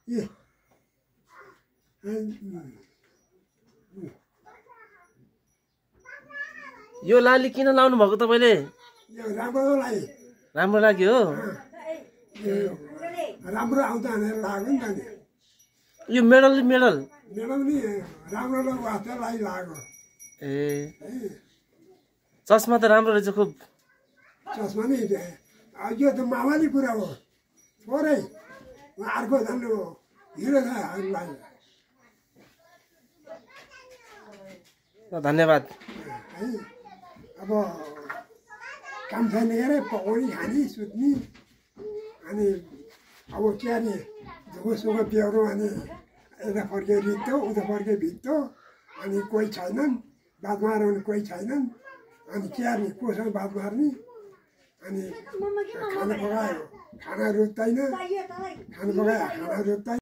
यो लाली किन लाउनु भएको तपाईले? यो राम्रो लाग्यो हो। राम्रो आउँछ भनेर लाग्यो नि त नि। यो मेडल नि राम्रो वास्तालाई लाग्यो। ए चस्मा त राम्रो रहेछ खुब। चस्मा नि यो त मावाली कुरा हो थोरै, अर्को झन् हिरो छ हामीलाई। धन्यवाद। अब काम छैन अरे, पकाउने खाने सुत्ने, अनि अब के अरे धुगोसुगो बेहोरो, अनि यता फर्के रित्तो उता फर्के भित्तो, अनि कोही छैनन् बात मार्ने, कोही छैनन्, अनि के अरे कोसँग बात मार्ने, अनि खाना पकायो खाना रुच्दैन, खाना पकायो खाना रुच्दैन।